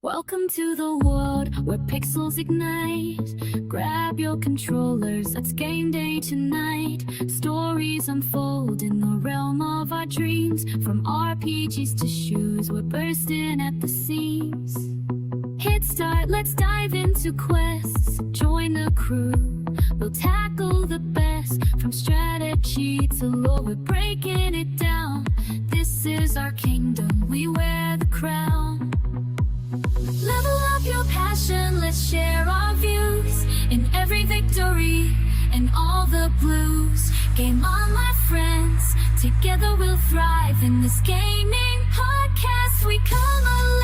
Welcome to the world where pixels ignite. Grab your controllers, it's game day tonight. Stories unfold in the realm of our dreams. From RPGs to shoes, we're bursting at the seams. Hit start, let's dive into quests. Join the crew, we'll tackle the best. From strategy to lore, we're breaking it down. This is our kingdom, we wear the crown. Level up your passion, let's share our views. In every victory and all the blues. Game on, my friends, together we'll thrive. In this gaming podcast, we come alive.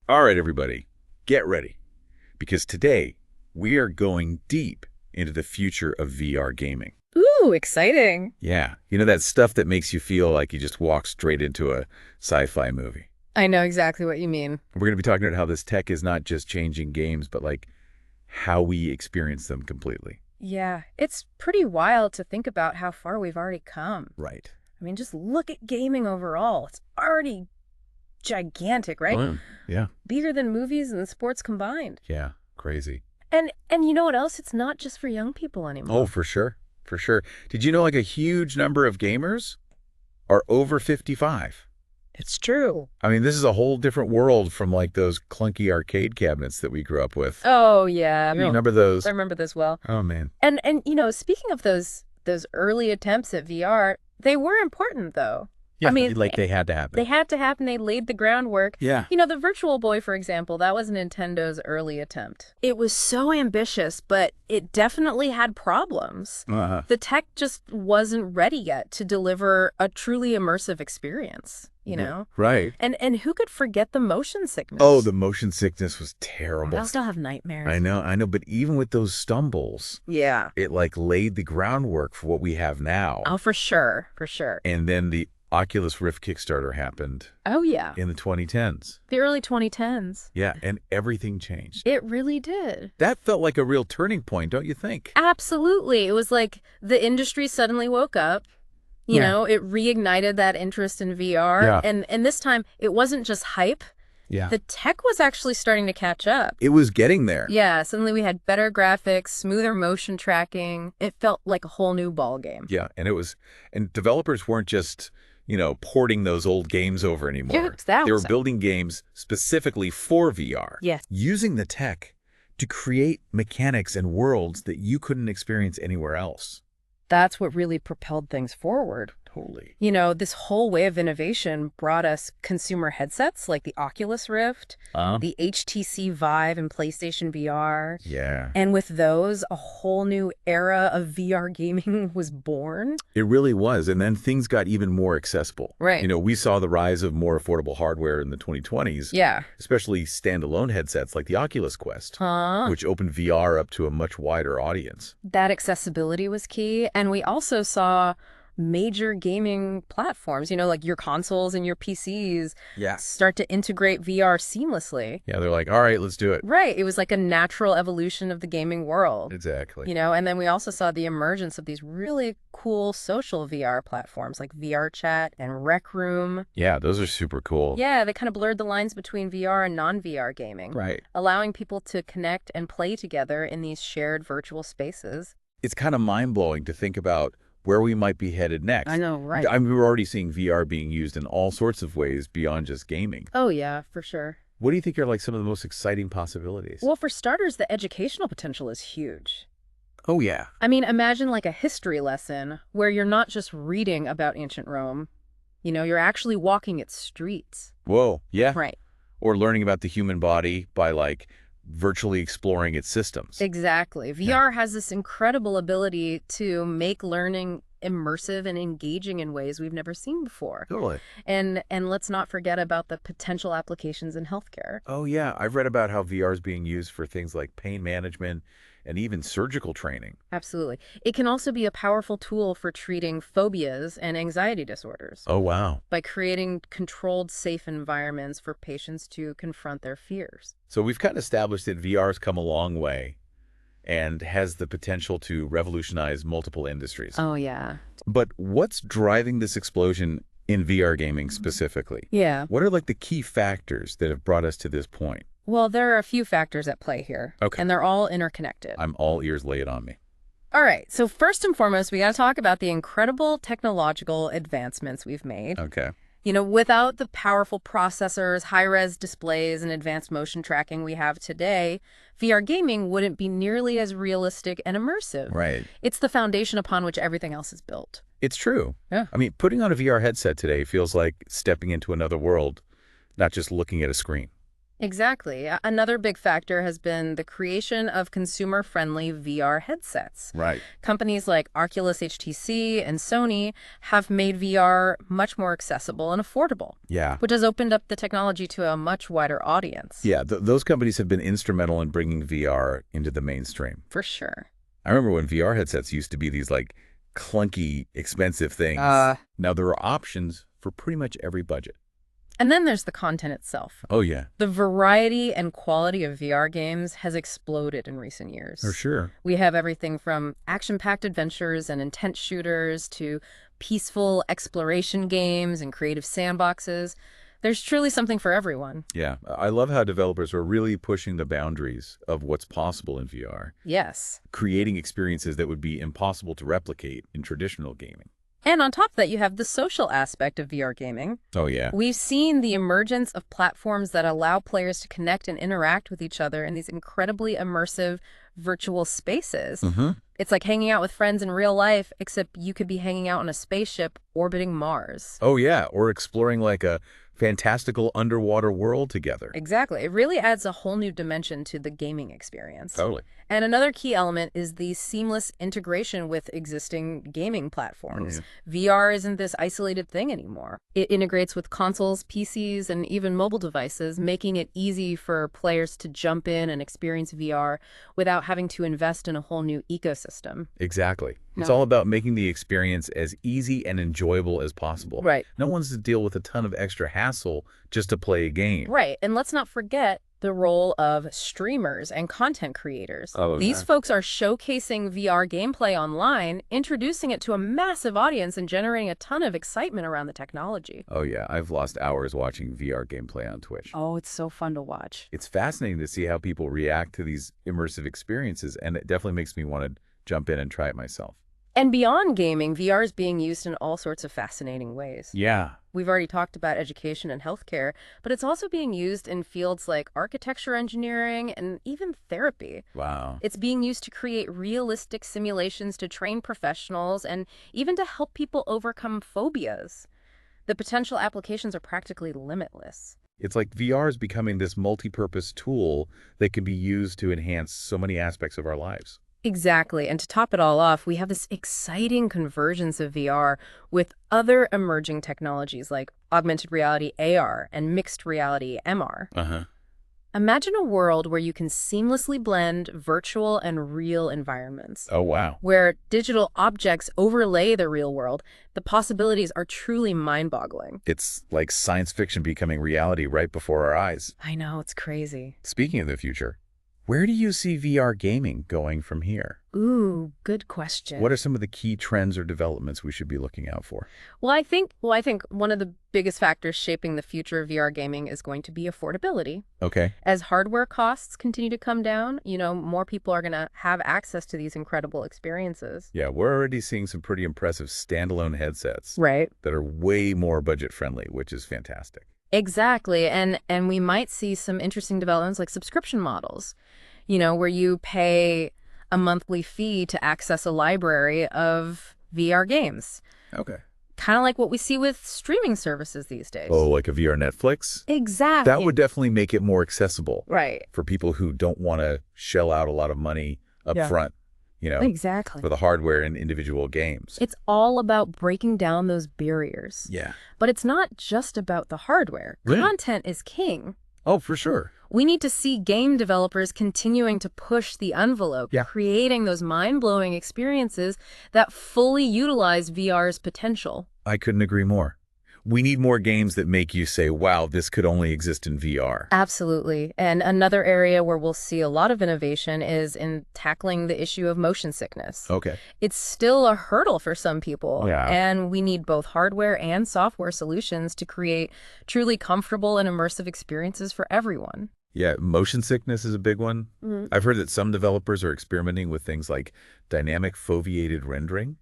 All right, everybody, get ready, because today we are going deep into the future of VR gaming. Ooh, exciting. Yeah, you know that stuff that makes you feel like you just walked straight into a sci-fi movie. I know exactly what you mean. We're going to be talking about how this tech is not just changing games, but like how we experience them completely. Yeah, it's pretty wild to think about how far we've already come. Right. I mean, just look at gaming overall. It's already gigantic, right? Oh, yeah. Bigger than movies and sports combined. Yeah, crazy. And you know what else? It's not just for young people anymore. Oh, for sure. For sure. Did you know like a huge number of gamers are over 55? It's true. I mean, this is a whole different world from like those clunky arcade cabinets that we grew up with. Oh, yeah. You remember those? I remember this well. Oh, man. And you know, speaking of those early attempts at VR, they were important, though. Yeah, I mean, like they had to happen. They had to happen. They laid the groundwork. Yeah. You know, the Virtual Boy, for example, that was Nintendo's early attempt. It was so ambitious, but it definitely had problems. The tech just wasn't ready yet to deliver a truly immersive experience, you know? Right. And who could forget the motion sickness? Oh, the motion sickness was terrible. I still have nightmares. I know. But even with those stumbles, Yeah. it like laid the groundwork for what we have now. Oh, for sure. For sure. And then the Oculus Rift Kickstarter happened Oh, yeah. in the 2010s. The early 2010s. Yeah, and everything changed. It really did. That felt like a real turning point, don't you think? Absolutely. It was like the industry suddenly woke up. You Yeah. know, it reignited that interest in VR. Yeah. And this time, it wasn't just hype. Yeah. The tech was actually starting to catch up. It was getting there. Yeah, suddenly we had better graphics, smoother motion tracking. It felt like a whole new ballgame. Yeah, and developers weren't just, porting those old games over anymore. Yeah, They were building games specifically for VR. Yes. Using the tech to create mechanics and worlds that you couldn't experience anywhere else. That's what really propelled things forward. Totally. You know, this whole way of innovation brought us consumer headsets like the Oculus Rift, the HTC Vive and PlayStation VR. Yeah. And with those, a whole new era of VR gaming was born. It really was. And then things got even more accessible. Right. We saw the rise of more affordable hardware in the 2020s. Yeah. Especially standalone headsets like the Oculus Quest, which opened VR up to a much wider audience. That accessibility was key. And we also saw major gaming platforms, like your consoles and your PCs start to integrate VR seamlessly. Yeah, they're like, all right, let's do it. Right. It was like a natural evolution of the gaming world. Exactly. And then we also saw the emergence of these really cool social VR platforms like VR Chat and Rec Room. Yeah, those are super cool. Yeah, they kind of blurred the lines between VR and non-VR gaming. Right. Allowing people to connect and play together in these shared virtual spaces. It's kind of mind-blowing to think about where we might be headed next. I know, right? I mean, we're already seeing VR being used in all sorts of ways beyond just gaming. Oh, yeah, for sure. What do you think are like some of the most exciting possibilities? Well, for starters, the educational potential is huge. Oh, yeah. I mean, imagine like a history lesson where you're not just reading about ancient Rome. You're actually walking its streets. Whoa, yeah. Right. Or learning about the human body by like virtually exploring its systems. Exactly. VR has this incredible ability to make learning immersive and engaging in ways we've never seen before. Totally. And let's not forget about the potential applications in healthcare. Oh, yeah. I've read about how VR is being used for things like pain management and even surgical training. Absolutely. It can also be a powerful tool for treating phobias and anxiety disorders Oh, wow. by creating controlled, safe environments for patients to confront their fears. So we've kind of established that VR has come a long way and has the potential to revolutionize multiple industries. Oh, yeah. But what's driving this explosion in VR gaming specifically? Yeah. What are like the key factors that have brought us to this point? Well, there are a few factors at play here. Okay. And they're all interconnected. I'm all ears, lay it on me. All right. So first and foremost, we got to talk about the incredible technological advancements we've made. Okay. Without the powerful processors, high-res displays, and advanced motion tracking we have today, VR gaming wouldn't be nearly as realistic and immersive. Right. It's the foundation upon which everything else is built. It's true. Yeah. I mean, putting on a VR headset today feels like stepping into another world, not just looking at a screen. Exactly. Another big factor has been the creation of consumer-friendly VR headsets. Right. Companies like Oculus HTC and Sony have made VR much more accessible and affordable, Yeah. which has opened up the technology to a much wider audience. Yeah, those companies have been instrumental in bringing VR into the mainstream. For sure. I remember when VR headsets used to be these like clunky, expensive things. Now there are options for pretty much every budget. And then there's the content itself. Oh, yeah. The variety and quality of VR games has exploded in recent years. For sure. We have everything from action-packed adventures and intense shooters to peaceful exploration games and creative sandboxes. There's truly something for everyone. Yeah. I love how developers are really pushing the boundaries of what's possible in VR, Yes. creating experiences that would be impossible to replicate in traditional gaming. And on top of that, you have the social aspect of VR gaming. Oh, yeah. We've seen the emergence of platforms that allow players to connect and interact with each other in these incredibly immersive virtual spaces. Mm-hmm. It's like hanging out with friends in real life, except you could be hanging out on a spaceship orbiting Mars. Oh, yeah. Or exploring like a fantastical underwater world together. Exactly. It really adds a whole new dimension to the gaming experience. Totally. And another key element is the seamless integration with existing gaming platforms. VR isn't this isolated thing anymore. It integrates with consoles, PCs, and even mobile devices, making it easy for players to jump in and experience VR without having to invest in a whole new ecosystem. Exactly. It's No. all about making the experience as easy and enjoyable as possible. Right. No one's to deal with a ton of extra hassle just to play a game. Right. And let's not forget the role of streamers and content creators. Oh, These yeah. folks are showcasing VR gameplay online, introducing it to a massive audience and generating a ton of excitement around the technology. Oh, yeah. I've lost hours watching VR gameplay on Twitch. Oh, it's so fun to watch. It's fascinating to see how people react to these immersive experiences, and it definitely makes me want to jump in and try it myself. And beyond gaming, VR is being used in all sorts of fascinating ways. Yeah. We've already talked about education and healthcare, but it's also being used in fields like architecture engineering and even therapy. Wow. It's being used to create realistic simulations to train professionals and even to help people overcome phobias. The potential applications are practically limitless. It's like VR is becoming this multi-purpose tool that can be used to enhance so many aspects of our lives. Exactly. And to top it all off, we have this exciting convergence of VR with other emerging technologies like augmented reality AR and mixed reality MR. Uh-huh. Imagine a world where you can seamlessly blend virtual and real environments. Oh, wow. Where digital objects overlay the real world. The possibilities are truly mind-boggling. It's like science fiction becoming reality right before our eyes. I know, it's crazy. Speaking of the future, where do you see VR gaming going from here? Ooh, good question. What are some of the key trends or developments we should be looking out for? Well, I think one of the biggest factors shaping the future of VR gaming is going to be affordability. Okay. As hardware costs continue to come down, more people are going to have access to these incredible experiences. Yeah, we're already seeing some pretty impressive standalone headsets Right. that are way more budget friendly, which is fantastic. Exactly. And we might see some interesting developments like subscription models, where you pay a monthly fee to access a library of VR games. Okay. Kind of like what we see with streaming services these days. Oh, like a VR Netflix? Exactly. That would definitely make it more accessible. Right. For people who don't want to shell out a lot of money up front, Exactly. for the hardware and individual games. It's all about breaking down those barriers. Yeah. But it's not just about the hardware. Really? Content is king. Oh, for sure. We need to see game developers continuing to push the envelope, creating those mind-blowing experiences that fully utilize VR's potential. I couldn't agree more. We need more games that make you say, wow, this could only exist in VR. Absolutely. And another area where we'll see a lot of innovation is in tackling the issue of motion sickness. Okay. It's still a hurdle for some people. Yeah. And we need both hardware and software solutions to create truly comfortable and immersive experiences for everyone. Yeah, motion sickness is a big one. Mm-hmm. I've heard that some developers are experimenting with things like dynamic foveated rendering,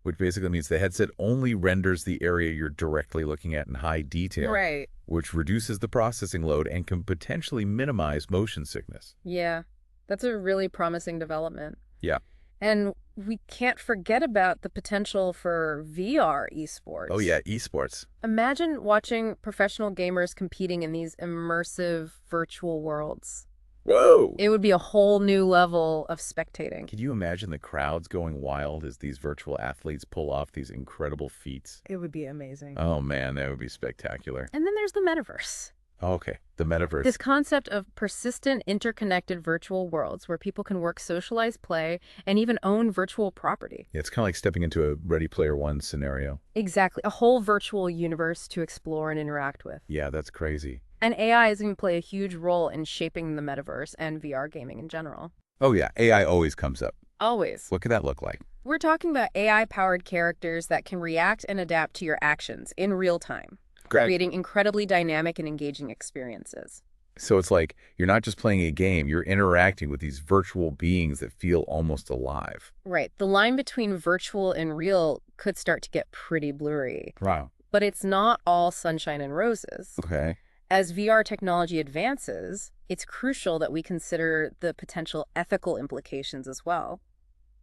which basically means the headset only renders the area you're directly looking at in high detail, Right. which reduces the processing load and can potentially minimize motion sickness. Yeah, that's a really promising development. Yeah. And we can't forget about the potential for VR esports. Oh, yeah, esports. Imagine watching professional gamers competing in these immersive virtual worlds. Whoa! It would be a whole new level of spectating. Can you imagine the crowds going wild as these virtual athletes pull off these incredible feats? It would be amazing. Oh, man, that would be spectacular. And then there's the metaverse. Okay, the metaverse. This concept of persistent, interconnected virtual worlds where people can work, socialize, play, and even own virtual property. Yeah, it's kind of like stepping into a Ready Player One scenario. Exactly. A whole virtual universe to explore and interact with. Yeah, that's crazy. And AI is going to play a huge role in shaping the metaverse and VR gaming in general. Oh, yeah, AI always comes up. Always. What could that look like? We're talking about AI-powered characters that can react and adapt to your actions in real time, creating incredibly dynamic and engaging experiences. So it's like you're not just playing a game, you're interacting with these virtual beings that feel almost alive. Right. The line between virtual and real could start to get pretty blurry. Wow. But it's not all sunshine and roses. Okay. As VR technology advances, it's crucial that we consider the potential ethical implications as well.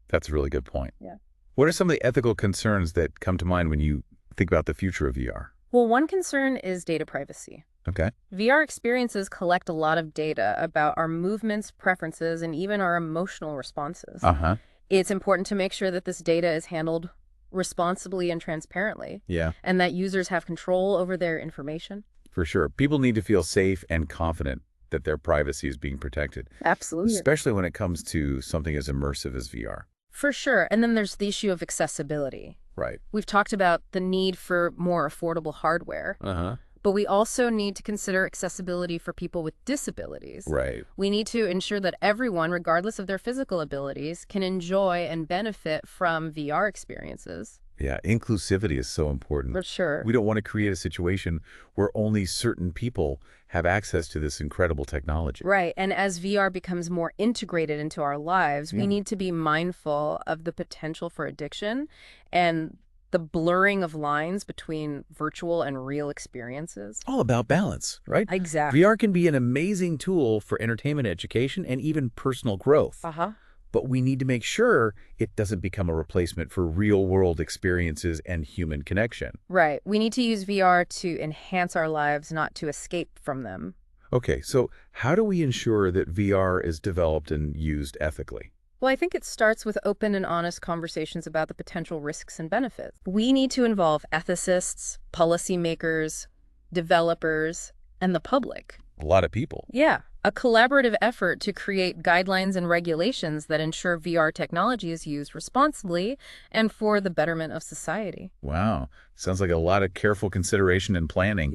That's a really good point. Yeah. What are some of the ethical concerns that come to mind when you think about the future of VR? Well, one concern is data privacy. Okay. VR experiences collect a lot of data about our movements, preferences, and even our emotional responses. Uh-huh. It's important to make sure that this data is handled responsibly and transparently. Yeah. And that users have control over their information. For sure. People need to feel safe and confident that their privacy is being protected. Absolutely. Especially when it comes to something as immersive as VR. For sure. And then there's the issue of accessibility. Right. We've talked about the need for more affordable hardware. Uh-huh. But we also need to consider accessibility for people with disabilities. Right. We need to ensure that everyone, regardless of their physical abilities, can enjoy and benefit from VR experiences. Yeah, inclusivity is so important. For sure. We don't want to create a situation where only certain people have access to this incredible technology. Right. And as VR becomes more integrated into our lives, we need to be mindful of the potential for addiction and the blurring of lines between virtual and real experiences. All about balance, right? Exactly. VR can be an amazing tool for entertainment, education, and even personal growth. Uh-huh. But we need to make sure it doesn't become a replacement for real-world experiences and human connection. Right. We need to use VR to enhance our lives, not to escape from them. Okay, so how do we ensure that VR is developed and used ethically? Well, I think it starts with open and honest conversations about the potential risks and benefits. We need to involve ethicists, policymakers, developers, and the public. A lot of people. Yeah. A collaborative effort to create guidelines and regulations that ensure VR technology is used responsibly and for the betterment of society. Wow. Sounds like a lot of careful consideration and planning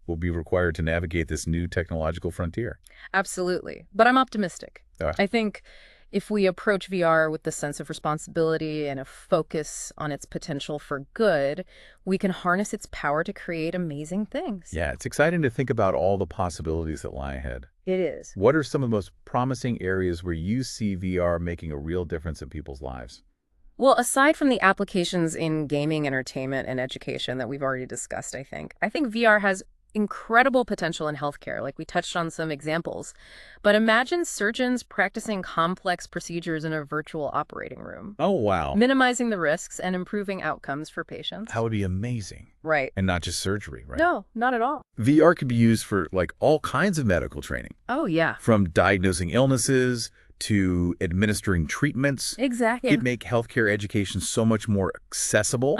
will be required to navigate this new technological frontier. Absolutely. But I'm optimistic. I think if we approach VR with the sense of responsibility and a focus on its potential for good, we can harness its power to create amazing things. Yeah, it's exciting to think about all the possibilities that lie ahead. It is. What are some of the most promising areas where you see VR making a real difference in people's lives? Well, aside from the applications in gaming, entertainment, and education that we've already discussed, I think VR has incredible potential in healthcare, like we touched on some examples. But imagine surgeons practicing complex procedures in a virtual operating room. Oh, wow. Minimizing the risks and improving outcomes for patients. That would be amazing. Right. And not just surgery, right? No, not at all. VR could be used for like all kinds of medical training. Oh, yeah. From diagnosing illnesses to administering treatments. Exactly. It'd make healthcare education so much more accessible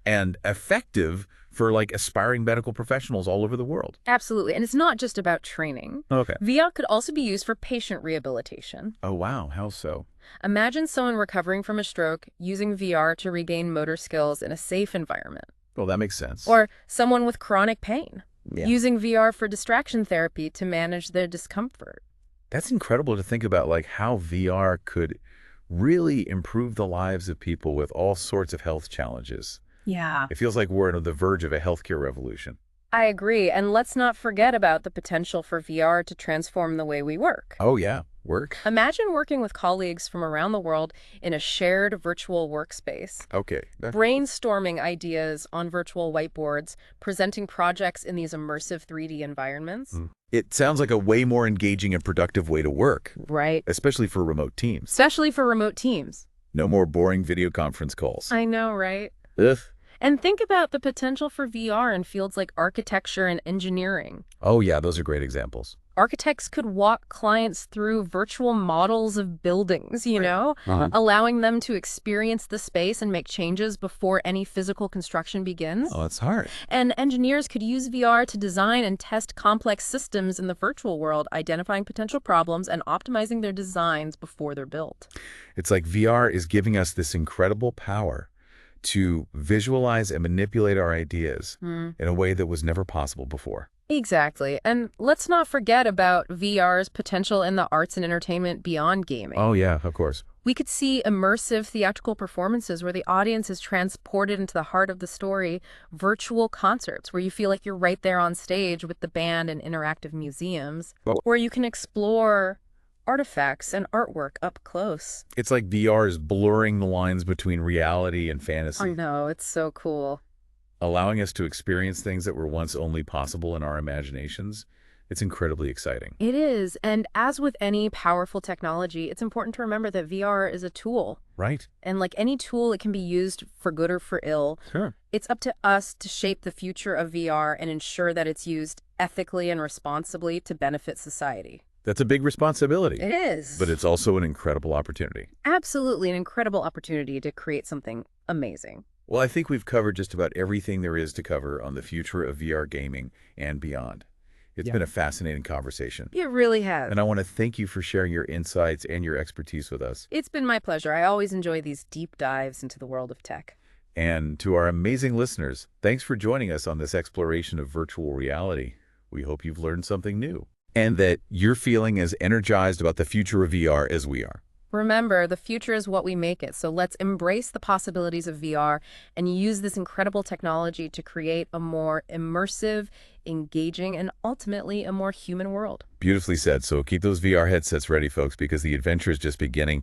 and effective for like aspiring medical professionals all over the world. Absolutely. And it's not just about training. Okay. VR could also be used for patient rehabilitation. Oh, wow. How so? Imagine someone recovering from a stroke using VR to regain motor skills in a safe environment. Well, that makes sense. Or someone with chronic pain using VR for distraction therapy to manage their discomfort. That's incredible to think about, like how VR could really improve the lives of people with all sorts of health challenges. Yeah. It feels like we're on the verge of a healthcare revolution. I agree. And let's not forget about the potential for VR to transform the way we work. Oh, yeah. Work? Imagine working with colleagues from around the world in a shared virtual workspace. Okay. Brainstorming ideas on virtual whiteboards, presenting projects in these immersive 3D environments. It sounds like a way more engaging and productive way to work. Right. Especially for remote teams. Especially for remote teams. No more boring video conference calls. I know, right? Ugh. And think about the potential for VR in fields like architecture and engineering. Oh, yeah, those are great examples. Architects could walk clients through virtual models of buildings, allowing them to experience the space and make changes before any physical construction begins. Oh, that's hard. And engineers could use VR to design and test complex systems in the virtual world, identifying potential problems and optimizing their designs before they're built. It's like VR is giving us this incredible power to visualize and manipulate our ideas in a way that was never possible before. Exactly. And let's not forget about VR's potential in the arts and entertainment beyond gaming. Oh, yeah, of course. We could see immersive theatrical performances where the audience is transported into the heart of the story, virtual concerts where you feel like you're right there on stage with the band, and interactive museums where you can explore artifacts and artwork up close. It's like VR is blurring the lines between reality and fantasy. I know, it's so cool. Allowing us to experience things that were once only possible in our imaginations. It's incredibly exciting. It is. And as with any powerful technology, it's important to remember that VR is a tool. Right. And like any tool, it can be used for good or for ill. Sure. It's up to us to shape the future of VR and ensure that it's used ethically and responsibly to benefit society. That's a big responsibility. It is. But it's also an incredible opportunity. Absolutely an incredible opportunity to create something amazing. Well, I think we've covered just about everything there is to cover on the future of VR gaming and beyond. It's been a fascinating conversation. It really has. And I want to thank you for sharing your insights and your expertise with us. It's been my pleasure. I always enjoy these deep dives into the world of tech. And to our amazing listeners, thanks for joining us on this exploration of virtual reality. We hope you've learned something new and that you're feeling as energized about the future of VR as we are. Remember, the future is what we make it, so let's embrace the possibilities of VR and use this incredible technology to create a more immersive, engaging, and ultimately a more human world. Beautifully said. So keep those VR headsets ready, folks, because the adventure is just beginning.